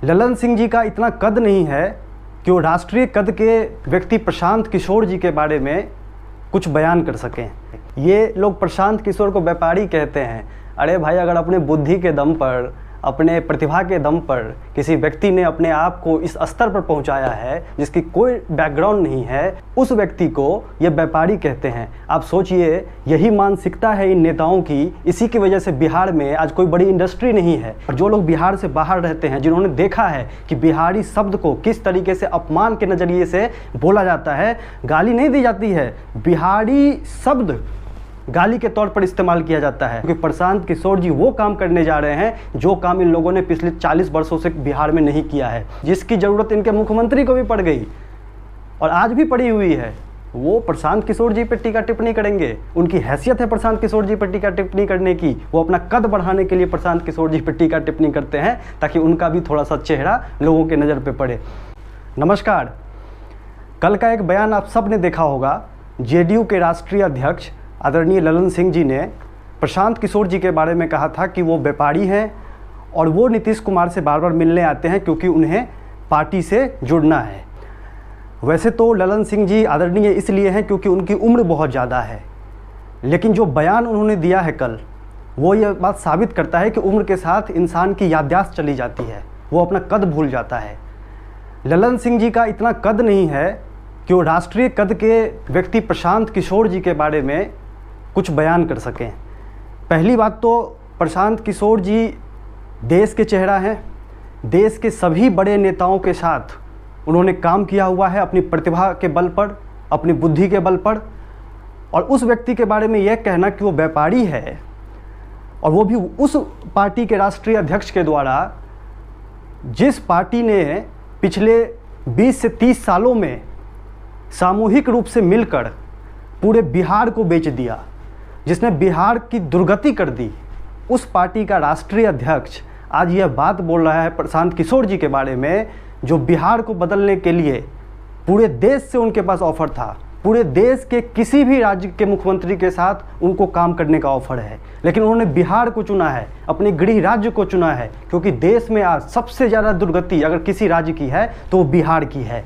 ललन सिंह जी का इतना कद नहीं है कि वो राष्ट्रीय कद के व्यक्ति प्रशांत किशोर जी के बारे में कुछ बयान कर सकें। ये लोग प्रशांत किशोर को व्यापारी कहते हैं। अरे भाई, अगर अपने बुद्धि के दम पर, अपने प्रतिभा के दम पर किसी व्यक्ति ने अपने आप को इस स्तर पर पहुंचाया है जिसकी कोई बैकग्राउंड नहीं है, उस व्यक्ति को ये व्यापारी कहते हैं। आप सोचिए, यही मानसिकता है इन नेताओं की। इसी की वजह से बिहार में आज कोई बड़ी इंडस्ट्री नहीं है। और जो लोग बिहार से बाहर रहते हैं, जिन्होंने देखा है कि बिहारी शब्द को किस तरीके से अपमान के नज़रिए से बोला जाता है, गाली नहीं दी जाती है, बिहारी शब्द गाली के तौर पर इस्तेमाल किया जाता है। क्योंकि प्रशांत किशोर जी वो काम करने जा रहे हैं जो काम इन लोगों ने पिछले 40 वर्षों से बिहार में नहीं किया है, जिसकी ज़रूरत इनके मुख्यमंत्री को भी पड़ गई और आज भी पड़ी हुई है। वो प्रशांत किशोर जी पर टीका टिप्पणी करेंगे। उनकी हैसियत है प्रशांत किशोर जी पर टीका टिप्पणी करने की। वो अपना कद बढ़ाने के लिए प्रशांत किशोर जी पर टीका टिप्पणी करते हैं ताकि उनका भी थोड़ा सा चेहरा लोगों के नज़र पर पड़े। नमस्कार। कल का एक बयान आप सब ने देखा होगा। जेडीयू के राष्ट्रीय अध्यक्ष आदरणीय ललन सिंह जी ने प्रशांत किशोर जी के बारे में कहा था कि वो व्यापारी हैं और वो नीतीश कुमार से बार बार मिलने आते हैं क्योंकि उन्हें पार्टी से जुड़ना है। वैसे तो ललन सिंह जी आदरणीय इसलिए हैं क्योंकि उनकी उम्र बहुत ज़्यादा है, लेकिन जो बयान उन्होंने दिया है कल, वो ये बात साबित करता है कि उम्र के साथ इंसान की याददाश्त चली जाती है, वो अपना कद भूल जाता है। ललन सिंह जी का इतना कद नहीं है कि वो राष्ट्रीय कद के व्यक्ति प्रशांत किशोर जी के बारे में कुछ बयान कर सकें। पहली बात तो प्रशांत किशोर जी देश के चेहरा हैं। देश के सभी बड़े नेताओं के साथ उन्होंने काम किया हुआ है अपनी प्रतिभा के बल पर, अपनी बुद्धि के बल पर। और उस व्यक्ति के बारे में यह कहना कि वो व्यापारी है, और वो भी उस पार्टी के राष्ट्रीय अध्यक्ष के द्वारा जिस पार्टी ने पिछले 20 से 30 सालों में सामूहिक रूप से मिलकर पूरे बिहार को बेच दिया, जिसने बिहार की दुर्गति कर दी, उस पार्टी का राष्ट्रीय अध्यक्ष आज यह बात बोल रहा है प्रशांत किशोर जी के बारे में, जो बिहार को बदलने के लिए पूरे देश से उनके पास ऑफर था। पूरे देश के किसी भी राज्य के मुख्यमंत्री के साथ उनको काम करने का ऑफर है, लेकिन उन्होंने बिहार को चुना है, अपने गृह राज्य को चुना है, क्योंकि देश में आज सबसे ज़्यादा दुर्गति अगर किसी राज्य की है तो वो बिहार की है।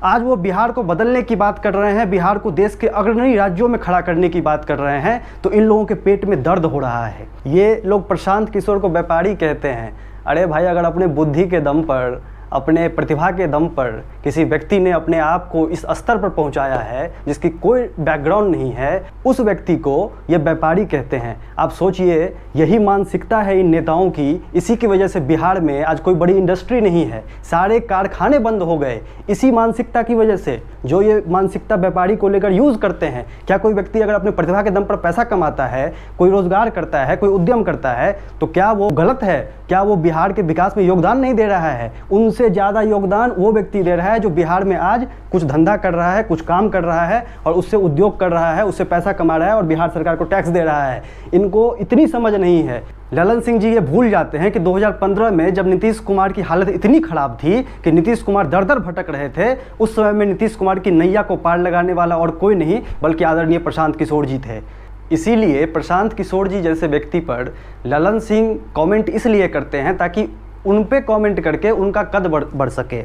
आज वो बिहार को बदलने की बात कर रहे हैं, बिहार को देश के अग्रणी राज्यों में खड़ा करने की बात कर रहे हैं, तो इन लोगों के पेट में दर्द हो रहा है। ये लोग प्रशांत किशोर को व्यापारी कहते हैं। अरे भाई, अगर अपने बुद्धि के दम पर, अपने प्रतिभा के दम पर किसी व्यक्ति ने अपने आप को इस स्तर पर पहुंचाया है जिसकी कोई बैकग्राउंड नहीं है, उस व्यक्ति को ये व्यापारी कहते हैं। आप सोचिए, यही मानसिकता है इन नेताओं की। इसी की वजह से बिहार में आज कोई बड़ी इंडस्ट्री नहीं है, सारे कारखाने बंद हो गए इसी मानसिकता की वजह से, जो ये मानसिकता व्यापारी को लेकर यूज़ करते हैं। क्या कोई व्यक्ति अगर अपने प्रतिभा के दम पर पैसा कमाता है, कोई रोजगार करता है, कोई उद्यम करता है, तो क्या वो गलत है? क्या वो बिहार के विकास में योगदान नहीं दे रहा है? उनसे ज़्यादा योगदान वो व्यक्ति दे रहा है जो बिहार में आज कुछ धंधा कर रहा है, कुछ काम कर रहा है और उससे उद्योग कर रहा है, उससे पैसा कमा रहा है और बिहार सरकार को टैक्स दे रहा है। इनको इतनी समझ नहीं है। ललन सिंह जी ये भूल जाते हैं कि 2015 में जब नीतीश कुमार की हालत इतनी खराब थी कि नीतीश कुमार दर दर भटक रहे थे, उस समय में नीतीश कुमार की नैया को पार लगाने वाला और कोई नहीं बल्कि आदरणीय प्रशांत किशोर जी थे। इसीलिए प्रशांत किशोर जी जैसे व्यक्ति पर ललन सिंह कमेंट इसलिए करते हैं ताकि उन पे कमेंट करके उनका कद बढ़ सके।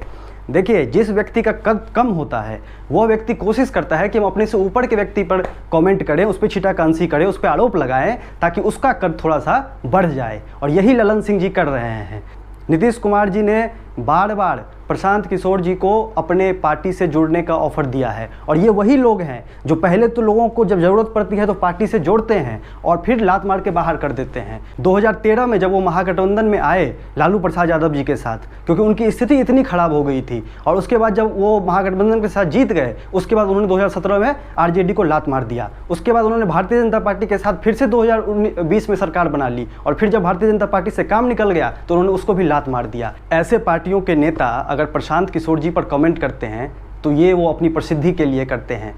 देखिए, जिस व्यक्ति का कद कम होता है वो व्यक्ति कोशिश करता है कि हम अपने से ऊपर के व्यक्ति पर कमेंट करें, उस पर छीटाकांसी करें, उस पर आरोप लगाएं ताकि उसका कद थोड़ा सा बढ़ जाए, और यही ललन सिंह जी कर रहे हैं। नीतीश कुमार जी ने बार बार प्रशांत किशोर जी को अपने पार्टी से जुड़ने का ऑफर दिया है, और ये वही लोग हैं जो पहले तो लोगों को जब ज़रूरत पड़ती है तो पार्टी से जोड़ते हैं और फिर लात मार के बाहर कर देते हैं। 2013 में जब वो महागठबंधन में आए लालू प्रसाद यादव जी के साथ, क्योंकि उनकी स्थिति इतनी खराब हो गई थी, और उसके बाद जब वो महागठबंधन के साथ जीत गए, उसके बाद उन्होंने 2017 में आरजेडी को लात मार दिया। उसके बाद उन्होंने भारतीय जनता पार्टी के साथ फिर से 2020 में सरकार बना ली, और फिर जब भारतीय जनता पार्टी से काम निकल गया तो उन्होंने उसको भी लात मार दिया। ऐसे पार्टियों के नेता अगर प्रशांत किशोर जी पर कमेंट करते हैं तो ये वो अपनी प्रसिद्धि के लिए करते हैं।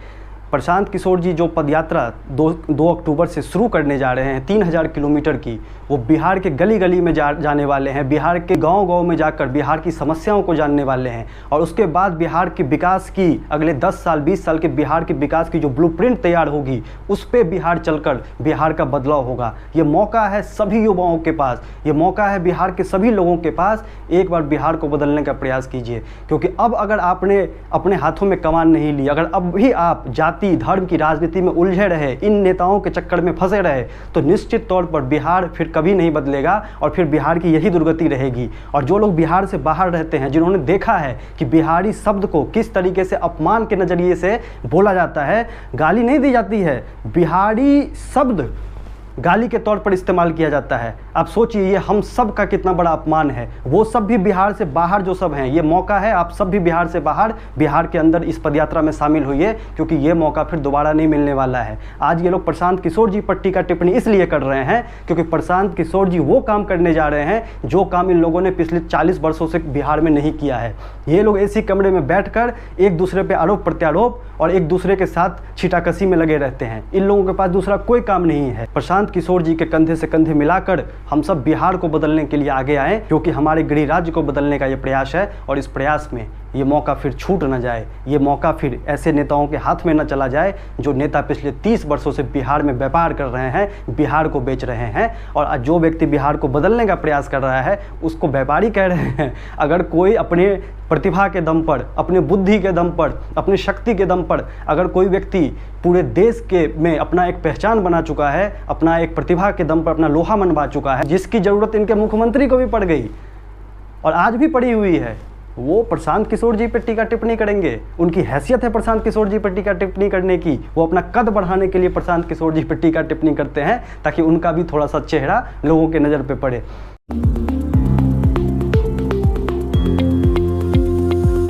प्रशांत किशोर जी जो पदयात्रा 2 अक्टूबर से शुरू करने जा रहे हैं 3000 किलोमीटर की, वो बिहार के गली गली में जाने वाले हैं, बिहार के गांव-गांव में जाकर बिहार की समस्याओं को जानने वाले हैं और उसके बाद बिहार के विकास की अगले 10 साल 20 साल के बिहार के विकास की जो ब्लूप्रिंट तैयार होगी उस पे बिहार चलकर बिहार का बदलाव होगा। ये मौका है सभी युवाओं के पास, ये मौका है बिहार के सभी लोगों के पास। एक बार बिहार को बदलने का प्रयास कीजिए, क्योंकि अब अगर आपने अपने हाथों में कमान नहीं ली, अगर अब भी आप जाति धर्म की राजनीति में उलझे रहे, इन नेताओं के चक्कर में फंसे रहे, तो निश्चित तौर पर बिहार फिर कभी नहीं बदलेगा और फिर बिहार की यही दुर्गति रहेगी। और जो लोग बिहार से बाहर रहते हैं, जिन्होंने देखा है कि बिहारी शब्द को किस तरीके से अपमान के नज़रिए से बोला जाता है, गाली नहीं दी जाती है, बिहारी शब्द गाली के तौर पर इस्तेमाल किया जाता है। आप सोचिए ये हम सब का कितना बड़ा अपमान है। वो सब भी बिहार से बाहर जो सब हैं, ये मौका है आप सब भी बिहार से बाहर बिहार के अंदर इस पदयात्रा में शामिल होइए, क्योंकि ये मौका फिर दोबारा नहीं मिलने वाला है। आज ये लोग प्रशांत किशोर जी पर टीका टिप्पणी इसलिए कर रहे हैं क्योंकि प्रशांत किशोर जी वो काम करने जा रहे हैं जो काम इन लोगों ने पिछले 40 वर्षों से बिहार में नहीं किया है। ये लोग ऐसी कमरे में बैठकर एक दूसरे पर आरोप प्रत्यारोप और एक दूसरे के साथ छीटाकशी में लगे रहते हैं। इन लोगों के पास दूसरा कोई काम नहीं है। प्रशांत किशोर जी के कंधे से कंधे मिलाकर हम सब बिहार को बदलने के लिए आगे आए, क्योंकि हमारे गृह राज्य को बदलने का ये प्रयास है और इस प्रयास में ये मौका फिर छूट न जाए, ये मौका फिर ऐसे नेताओं के हाथ में न चला जाए जो नेता पिछले 30 वर्षों से बिहार में व्यापार कर रहे हैं, बिहार को बेच रहे हैं। और आज जो व्यक्ति बिहार को बदलने का प्रयास कर रहा है उसको व्यापारी कह रहे हैं। अगर कोई अपने प्रतिभा के दम पर, अपने बुद्धि के दम पर, अपनी शक्ति के दम पर अगर कोई व्यक्ति पूरे देश के में अपना एक पहचान बना चुका है, अपना एक प्रतिभा के दम पर अपना लोहा मनवा चुका है, जिसकी ज़रूरत इनके मुख्यमंत्री को भी पड़ गई और आज भी पड़ी हुई है, वो प्रशांत किशोर जी पर टीका टिप्पणी करेंगे। उनकी हैसियत है प्रशांत किशोर जी पर टीका टिप्पणी करने की, वो अपना कद बढ़ाने के लिए प्रशांत किशोर जी पर टीका टिप्पणी करते हैं ताकि उनका भी थोड़ा सा चेहरा लोगों के नज़र पे पड़े।